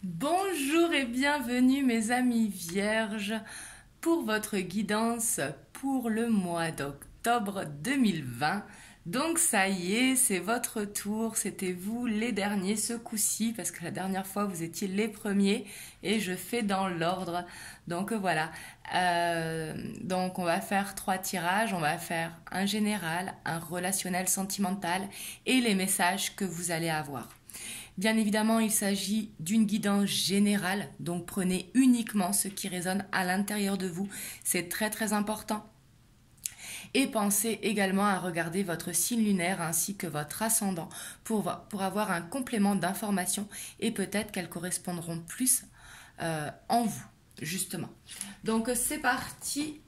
Bonjour et bienvenue mes amis vierges pour votre guidance pour le mois d'octobre 2020. Donc ça y est, c'est votre tour, c'était vous les derniers ce coup-ci parce que la dernière fois vous étiez les premiers et je fais dans l'ordre. Donc voilà, donc on va faire 3 tirages, on va faire un général, un relationnel sentimental et les messages que vous allez avoir. Bien évidemment, il s'agit d'une guidance générale, donc prenez uniquement ce qui résonne à l'intérieur de vous. C'est très très important. Et pensez également à regarder votre signe lunaire ainsi que votre ascendant pour avoir un complément d'informations et peut-être qu'elles correspondront plus en vous, justement. Donc c'est parti.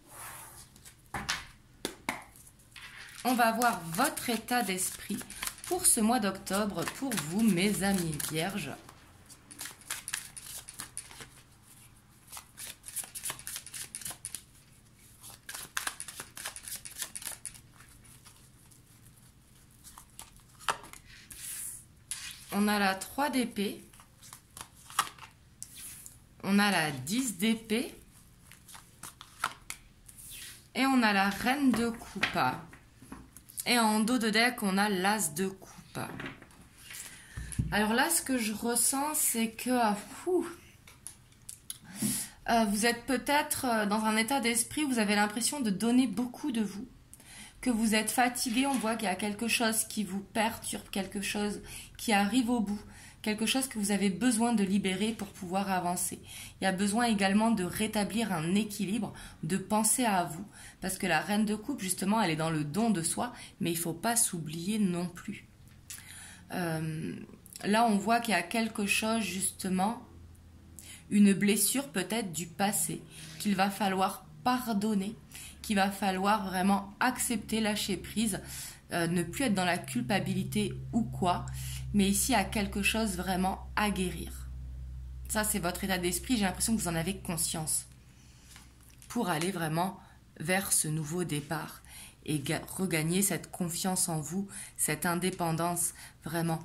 On va voir votre état d'esprit pour ce mois d'octobre, pour vous, mes amis vierges. On a la 3 d'épée. On a la 10 d'épée. Et on a la reine de coupe. Et en dos de deck, on a l'as de coupe. Alors là, ce que je ressens, c'est que vous êtes peut-être dans un état d'esprit où vous avez l'impression de donner beaucoup de vous, que vous êtes fatigué, on voit qu'il y a quelque chose qui vous perturbe, quelque chose qui arrive au bout, quelque chose que vous avez besoin de libérer pour pouvoir avancer. Il y a besoin également de rétablir un équilibre, de penser à vous, parce que la reine de coupe, justement, elle est dans le don de soi, mais il ne faut pas s'oublier non plus. Là, on voit qu'il y a quelque chose, justement, une blessure peut-être du passé, qu'il va falloir pardonner, qu'il va falloir vraiment accepter, lâcher prise, ne plus être dans la culpabilité ou quoi, mais ici, il y a quelque chose vraiment à guérir. Ça, c'est votre état d'esprit, j'ai l'impression que vous en avez conscience. Pour aller vraiment vers ce nouveau départ et regagner cette confiance en vous, cette indépendance, vraiment.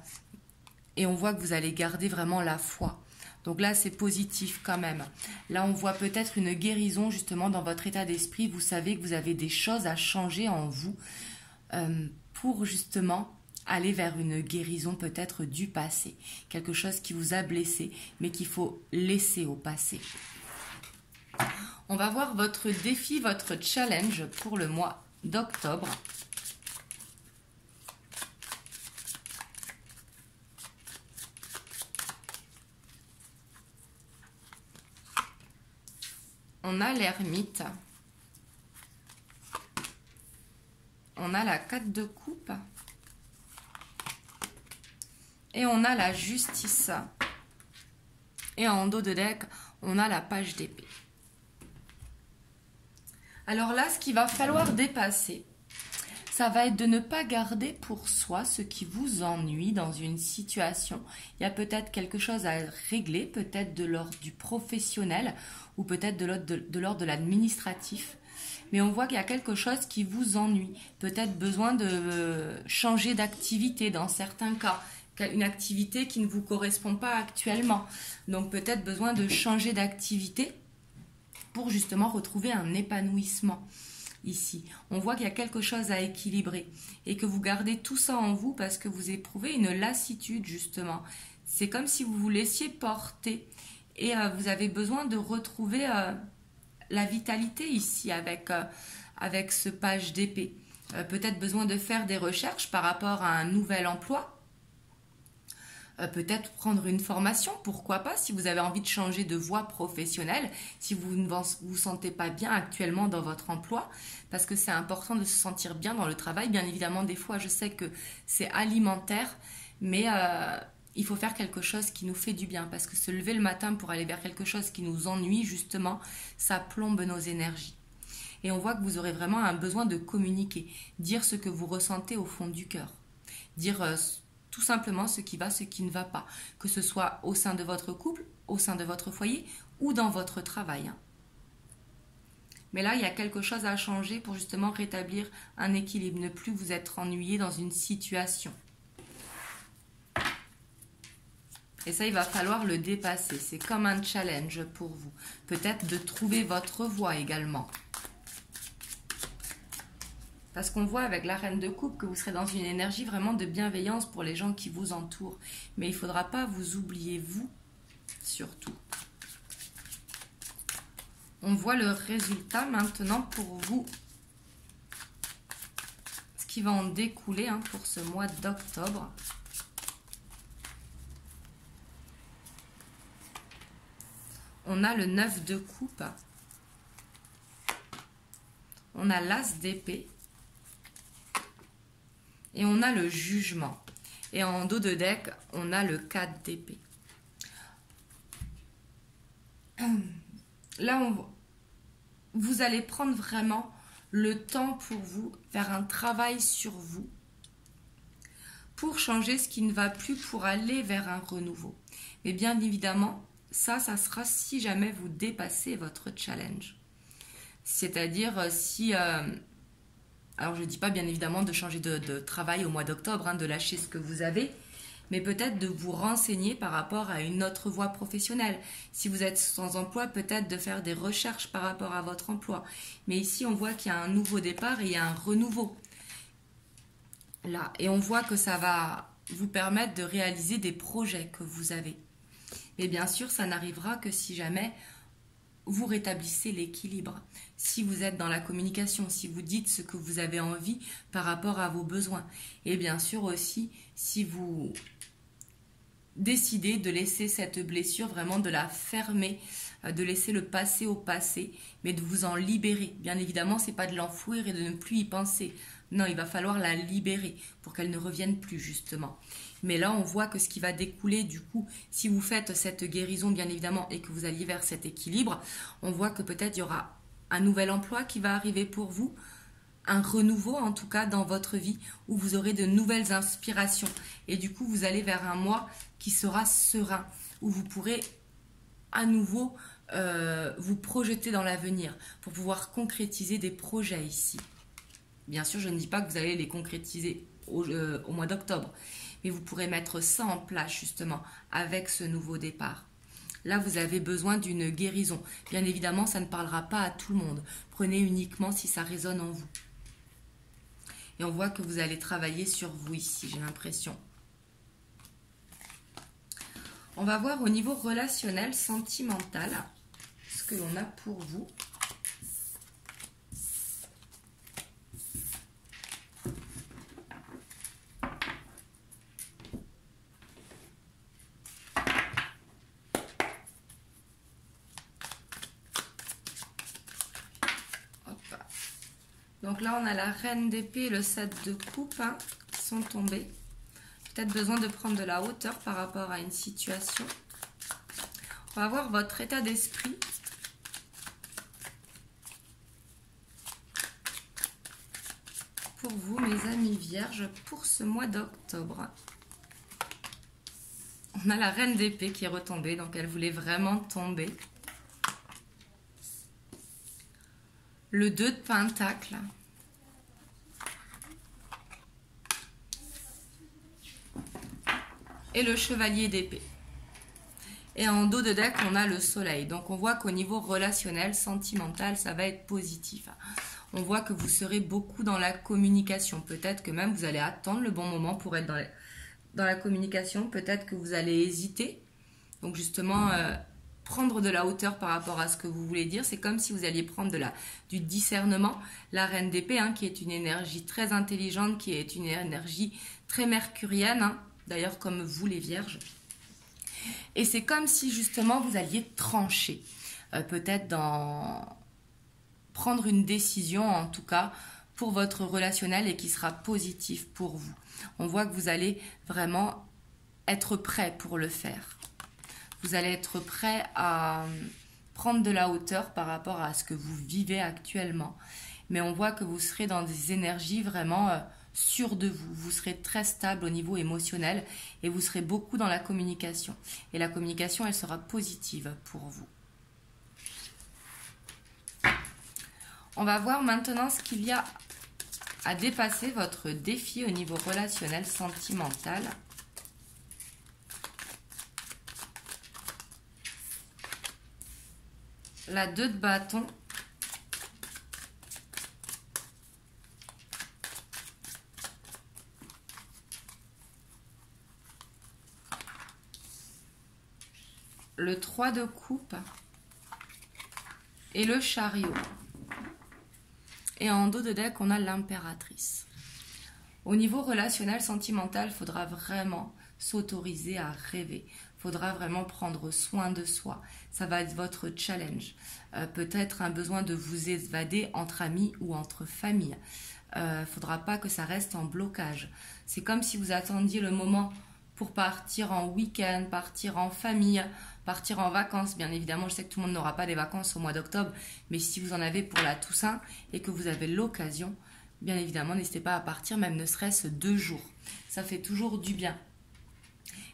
Et on voit que vous allez garder vraiment la foi. Donc là, c'est positif quand même. Là, on voit peut-être une guérison justement dans votre état d'esprit. Vous savez que vous avez des choses à changer en vous pour justement aller vers une guérison peut-être du passé. Quelque chose qui vous a blessé, mais qu'il faut laisser au passé. On va voir votre défi, votre challenge pour le mois d'octobre. On a l'ermite. On a la 4 de coupe. Et on a la justice. Et en dos de deck, on a la page d'épée. Alors là, ce qu'il va falloir dépasser, ça va être de ne pas garder pour soi ce qui vous ennuie dans une situation. Il y a peut-être quelque chose à régler, peut-être de l'ordre du professionnel ou peut-être de l'ordre de l'administratif. Mais on voit qu'il y a quelque chose qui vous ennuie. Peut-être besoin de changer d'activité dans certains cas. Une activité qui ne vous correspond pas actuellement. Donc peut-être besoin de changer d'activité pour justement retrouver un épanouissement. Ici, on voit qu'il y a quelque chose à équilibrer et que vous gardez tout ça en vous parce que vous éprouvez une lassitude justement. C'est comme si vous vous laissiez porter et vous avez besoin de retrouver la vitalité ici avec ce page d'épée. Peut-être besoin de faire des recherches par rapport à un nouvel emploi. Peut-être prendre une formation, pourquoi pas, si vous avez envie de changer de voie professionnelle, si vous ne vous sentez pas bien actuellement dans votre emploi, parce que c'est important de se sentir bien dans le travail. Bien évidemment, des fois, je sais que c'est alimentaire, mais il faut faire quelque chose qui nous fait du bien, parce que se lever le matin pour aller vers quelque chose qui nous ennuie, justement, ça plombe nos énergies. Et on voit que vous aurez vraiment un besoin de communiquer, dire ce que vous ressentez au fond du cœur, dire tout simplement ce qui va, ce qui ne va pas, que ce soit au sein de votre couple, au sein de votre foyer ou dans votre travail. Mais là, il y a quelque chose à changer pour justement rétablir un équilibre, ne plus vous être ennuyé dans une situation. Et ça, il va falloir le dépasser. C'est comme un challenge pour vous. Peut-être de trouver votre voie également. Parce qu'on voit avec la reine de coupe que vous serez dans une énergie vraiment de bienveillance pour les gens qui vous entourent. Mais il ne faudra pas vous oublier, vous, surtout. On voit le résultat maintenant pour vous. Ce qui va en découler pour ce mois d'octobre. On a le 9 de coupe. On a l'as d'épée. Et on a le jugement. Et en dos de deck, on a le 4 d'épée. Là, vous allez prendre vraiment le temps pour vous, faire un travail sur vous, pour changer ce qui ne va plus, pour aller vers un renouveau. Mais bien évidemment, ça sera si jamais vous dépassez votre challenge. C'est-à-dire si... alors je ne dis pas bien évidemment de changer de travail au mois d'octobre, de lâcher ce que vous avez, mais peut-être de vous renseigner par rapport à une autre voie professionnelle. Si vous êtes sans emploi, peut-être de faire des recherches par rapport à votre emploi. Mais ici, on voit qu'il y a un nouveau départ et il y a un renouveau. Là, et on voit que ça va vous permettre de réaliser des projets que vous avez. Mais bien sûr, ça n'arrivera que si jamais vous rétablissez l'équilibre. Si vous êtes dans la communication, si vous dites ce que vous avez envie par rapport à vos besoins. Et bien sûr aussi, si vous décidez de laisser cette blessure, vraiment de la fermer, de laisser le passé au passé, mais de vous en libérer. Bien évidemment, ce n'est pas de l'enfouir et de ne plus y penser. Non, il va falloir la libérer pour qu'elle ne revienne plus, justement. Mais là, on voit que ce qui va découler, du coup, si vous faites cette guérison, bien évidemment, et que vous alliez vers cet équilibre, on voit que peut-être il y aura un nouvel emploi qui va arriver pour vous, un renouveau, en tout cas, dans votre vie, où vous aurez de nouvelles inspirations. Et du coup, vous allez vers un mois qui sera serein, où vous pourrez à nouveau vous projeter dans l'avenir pour pouvoir concrétiser des projets ici. Bien sûr, je ne dis pas que vous allez les concrétiser au mois d'octobre, mais vous pourrez mettre ça en place justement avec ce nouveau départ. Là, vous avez besoin d'une guérison. Bien évidemment, ça ne parlera pas à tout le monde. Prenez uniquement si ça résonne en vous. Et on voit que vous allez travailler sur vous ici, j'ai l'impression. On va voir au niveau relationnel, sentimental, ce que l'on a pour vous. Donc là, on a la reine d'épée et le 7 de coupe qui sont tombés. Peut-être besoin de prendre de la hauteur par rapport à une situation. On va voir votre état d'esprit. Pour vous, mes amis vierges, pour ce mois d'octobre. On a la reine d'épée qui est retombée, donc elle voulait vraiment tomber. Le 2 de pentacle. Et le chevalier d'épée. Et en dos de deck, on a le soleil. Donc on voit qu'au niveau relationnel, sentimental, ça va être positif. On voit que vous serez beaucoup dans la communication. Peut-être que même vous allez attendre le bon moment pour être dans la communication. Peut-être que vous allez hésiter. Donc justement, prendre de la hauteur par rapport à ce que vous voulez dire. C'est comme si vous alliez prendre du discernement. La reine d'épée, qui est une énergie très intelligente, qui est une énergie très mercurienne, d'ailleurs comme vous les vierges. Et c'est comme si justement vous alliez trancher, peut-être prendre une décision en tout cas pour votre relationnel et qui sera positif pour vous. On voit que vous allez vraiment être prêt pour le faire. Vous allez être prêt à prendre de la hauteur par rapport à ce que vous vivez actuellement. Mais on voit que vous serez dans des énergies vraiment sûres de vous. Vous serez très stable au niveau émotionnel et vous serez beaucoup dans la communication. Et la communication, elle sera positive pour vous. On va voir maintenant ce qu'il y a à dépasser votre défi au niveau relationnel, sentimental. la 2 de bâton. Le 3 de coupe et le chariot. Et en dos de deck, on a l'impératrice. Au niveau relationnel, sentimental, il faudra vraiment s'autoriser à rêver. Il faudra vraiment prendre soin de soi. Ça va être votre challenge. Peut-être un besoin de vous évader entre amis ou entre familles. Il ne faudra pas que ça reste en blocage. C'est comme si vous attendiez le moment pour partir en week-end, partir en famille, partir en vacances. Bien évidemment, je sais que tout le monde n'aura pas des vacances au mois d'octobre, mais si vous en avez pour la Toussaint et que vous avez l'occasion, bien évidemment, n'hésitez pas à partir, même ne serait-ce 2 jours. Ça fait toujours du bien.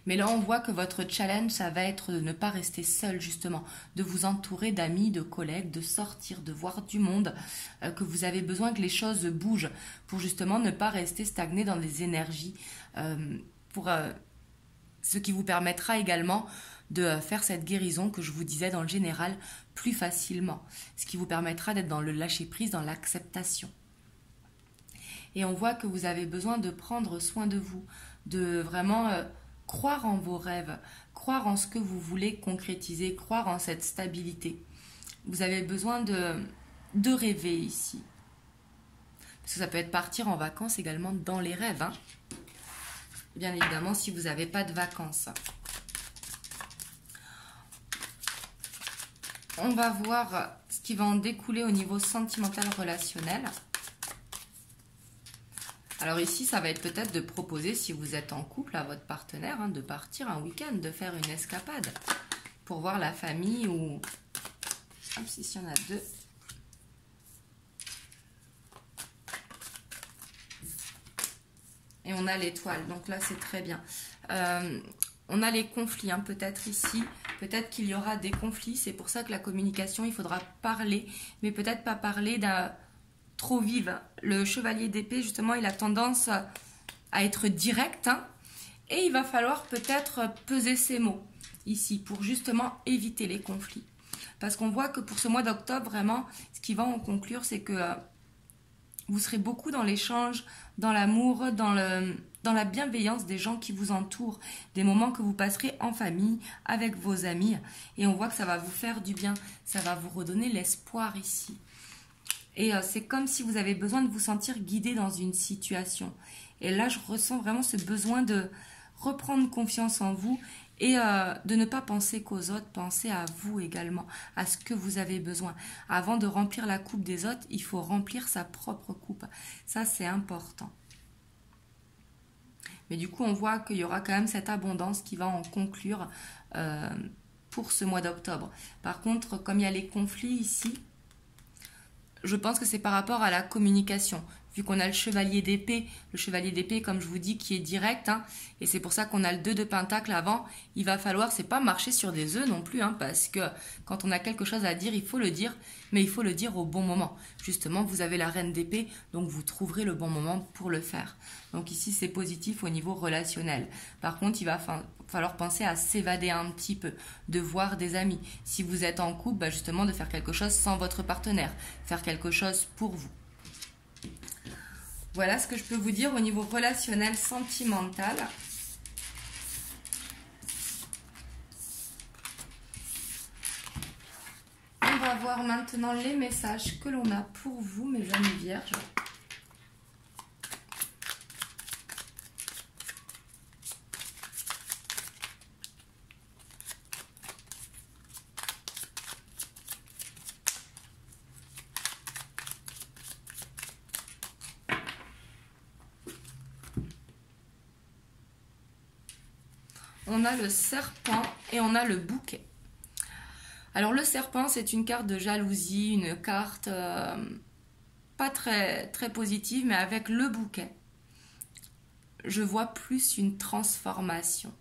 Mais là, on voit que votre challenge, ça va être de ne pas rester seul, justement, de vous entourer d'amis, de collègues, de sortir, de voir du monde, que vous avez besoin que les choses bougent pour justement ne pas rester stagné dans des énergies, ce qui vous permettra également de faire cette guérison que je vous disais dans le général plus facilement, ce qui vous permettra d'être dans le lâcher-prise, dans l'acceptation. Et on voit que vous avez besoin de prendre soin de vous, de vraiment croire en vos rêves, croire en ce que vous voulez concrétiser, croire en cette stabilité. Vous avez besoin de rêver ici. Parce que ça peut être partir en vacances également dans les rêves, hein. Bien évidemment, si vous n'avez pas de vacances. On va voir ce qui va en découler au niveau sentimental relationnel. Alors ici, ça va être peut-être de proposer, si vous êtes en couple, à votre partenaire, hein, de partir un week-end, de faire une escapade pour voir la famille ou... Hop, s'il y en a 2. Et on a l'étoile, donc là c'est très bien. On a les conflits, hein, peut-être ici, peut-être qu'il y aura des conflits. C'est pour ça que la communication, il faudra parler, mais peut-être pas parler d'un trop vive. Le chevalier d'épée, justement, il a tendance à être direct, hein, et il va falloir peut-être peser ses mots ici pour justement éviter les conflits. Parce qu'on voit que pour ce mois d'octobre, vraiment, ce qui va en conclure, c'est que vous serez beaucoup dans l'échange, dans l'amour, dans la bienveillance des gens qui vous entourent, des moments que vous passerez en famille, avec vos amis. Et on voit que ça va vous faire du bien, ça va vous redonner l'espoir ici. Et c'est comme si vous avez besoin de vous sentir guidé dans une situation. Et là, je ressens vraiment ce besoin de reprendre confiance en vous et de ne pas penser qu'aux autres, penser à vous également, à ce que vous avez besoin. Avant de remplir la coupe des autres, il faut remplir sa propre coupe. Ça, c'est important. Mais du coup, on voit qu'il y aura quand même cette abondance qui va en conclure pour ce mois d'octobre. Par contre, comme il y a les conflits ici, je pense que c'est par rapport à la communication. Vu qu'on a le chevalier d'épée, comme je vous dis, qui est direct, hein, et c'est pour ça qu'on a le 2 de pentacle avant, il va falloir, c'est pas marcher sur des œufs non plus, hein, parce que quand on a quelque chose à dire, il faut le dire, mais il faut le dire au bon moment. Justement, vous avez la reine d'épée, donc vous trouverez le bon moment pour le faire. Donc ici, c'est positif au niveau relationnel. Par contre, il va falloir penser à s'évader un petit peu, de voir des amis. Si vous êtes en couple, bah justement, de faire quelque chose sans votre partenaire, faire quelque chose pour vous. Voilà ce que je peux vous dire au niveau relationnel, sentimental. On va voir maintenant les messages que l'on a pour vous, mes amis vierges. On a le serpent et on a le bouquet. Alors le serpent, c'est une carte de jalousie, une carte pas très, très positive, mais avec le bouquet, je vois plus une transformation.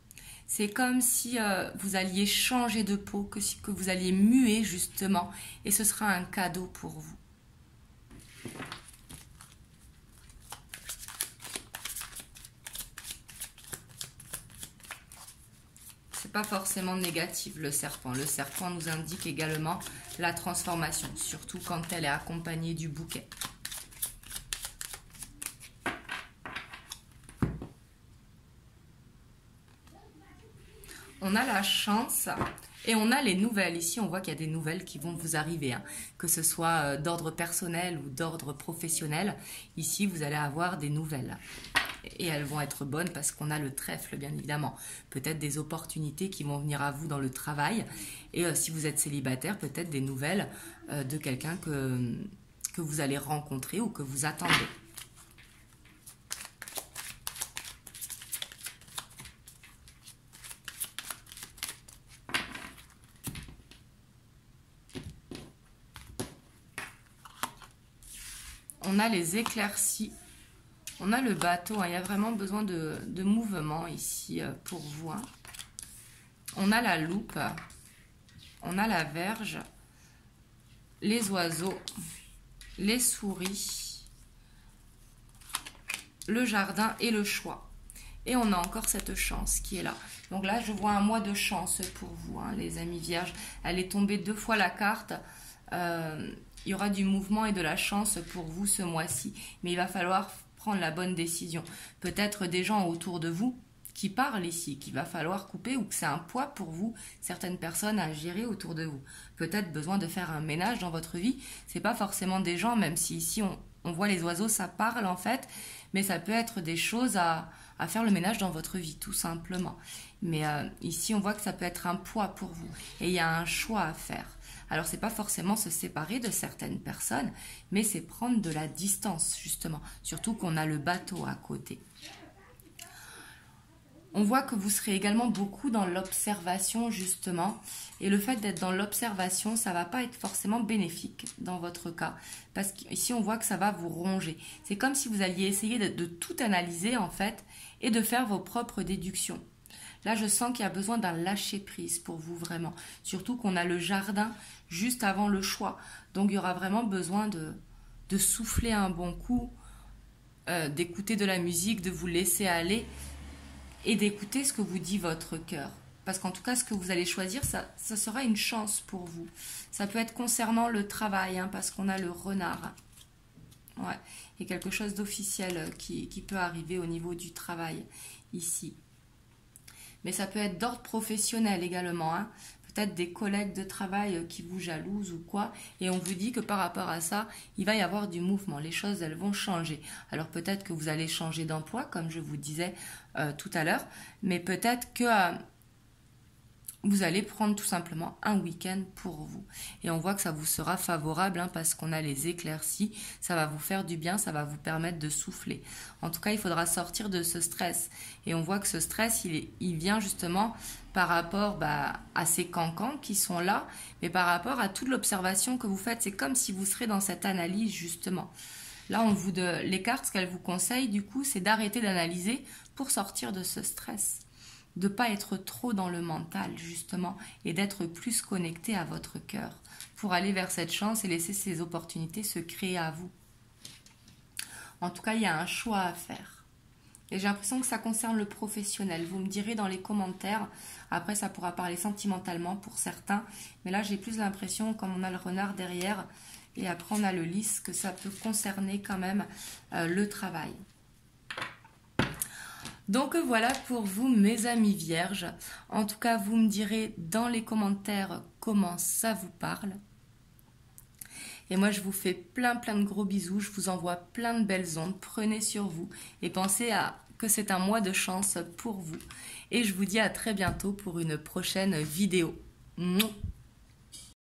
C'est comme si vous alliez changer de peau, que vous alliez muer justement, et ce sera un cadeau pour vous. pas forcément négative, le serpent. Le serpent nous indique également la transformation, surtout quand elle est accompagnée du bouquet. On a la chance et on a les nouvelles. Ici, on voit qu'il y a des nouvelles qui vont vous arriver, hein. Que ce soit d'ordre personnel ou d'ordre professionnel. Ici, vous allez avoir des nouvelles. Et elles vont être bonnes parce qu'on a le trèfle, bien évidemment. Peut-être des opportunités qui vont venir à vous dans le travail. Et si vous êtes célibataire, peut-être des nouvelles de quelqu'un que vous allez rencontrer ou que vous attendez. On a les éclaircies. On a le bateau, hein. Il y a vraiment besoin de mouvement ici pour vous, hein. On a la loupe, on a la verge, les oiseaux, les souris, le jardin et le choix. Et on a encore cette chance qui est là. Donc là, je vois un mois de chance pour vous, hein, les amis vierges. Elle est tombée 2 fois la carte. Il y aura du mouvement et de la chance pour vous ce mois-ci. Mais il va falloir prendre la bonne décision. Peut-être des gens autour de vous qui parlent ici, qu'il va falloir couper ou que c'est un poids pour vous, certaines personnes à gérer autour de vous. Peut-être besoin de faire un ménage dans votre vie. C'est pas forcément des gens, même si ici on voit les oiseaux, ça parle en fait, mais ça peut être des choses à faire le ménage dans votre vie, tout simplement. Mais ici, on voit que ça peut être un poids pour vous et il y a un choix à faire. Alors, c'est pas forcément se séparer de certaines personnes, mais c'est prendre de la distance, justement. Surtout qu'on a le bateau à côté. On voit que vous serez également beaucoup dans l'observation, justement. Et le fait d'être dans l'observation, ça va pas être forcément bénéfique dans votre cas. Parce qu'ici, on voit que ça va vous ronger. C'est comme si vous alliez essayer de tout analyser, en fait, et de faire vos propres déductions. Là, je sens qu'il y a besoin d'un lâcher-prise pour vous, vraiment. Surtout qu'on a le jardin juste avant le choix. Donc, il y aura vraiment besoin de souffler un bon coup, d'écouter de la musique, de vous laisser aller et d'écouter ce que vous dit votre cœur. Parce qu'en tout cas, ce que vous allez choisir, ça sera une chance pour vous. Ça peut être concernant le travail, hein, parce qu'on a le renard. Ouais, il y a quelque chose d'officiel qui peut arriver au niveau du travail, ici. Mais ça peut être d'ordre professionnel également, hein. Peut-être des collègues de travail qui vous jalousent ou quoi, et on vous dit que par rapport à ça, il va y avoir du mouvement, les choses elles vont changer. Alors peut-être que vous allez changer d'emploi, comme je vous disais tout à l'heure, mais peut-être que vous allez prendre tout simplement un week-end pour vous. Et on voit que ça vous sera favorable, hein, parce qu'on a les éclaircies, ça va vous faire du bien, ça va vous permettre de souffler. En tout cas, il faudra sortir de ce stress. Et on voit que ce stress, il vient justement par rapport à ces cancans qui sont là, mais par rapport à toute l'observation que vous faites. C'est comme si vous serez dans cette analyse, justement. Là, les cartes, ce qu'elles vous conseillent, du coup, c'est d'arrêter d'analyser pour sortir de ce stress. De ne pas être trop dans le mental, justement, et d'être plus connecté à votre cœur pour aller vers cette chance et laisser ces opportunités se créer à vous. En tout cas, il y a un choix à faire. Et j'ai l'impression que ça concerne le professionnel. Vous me direz dans les commentaires. Après, ça pourra parler sentimentalement pour certains. Mais là, j'ai plus l'impression, comme on a le renard derrière, et après on a le lys, que ça peut concerner quand même le travail. Donc voilà pour vous, mes amis vierges. En tout cas, vous me direz dans les commentaires comment ça vous parle. Et moi, je vous fais plein de gros bisous. Je vous envoie plein de belles ondes. Prenez sur vous et pensez que c'est un mois de chance pour vous. Et je vous dis à très bientôt pour une prochaine vidéo. Mouah.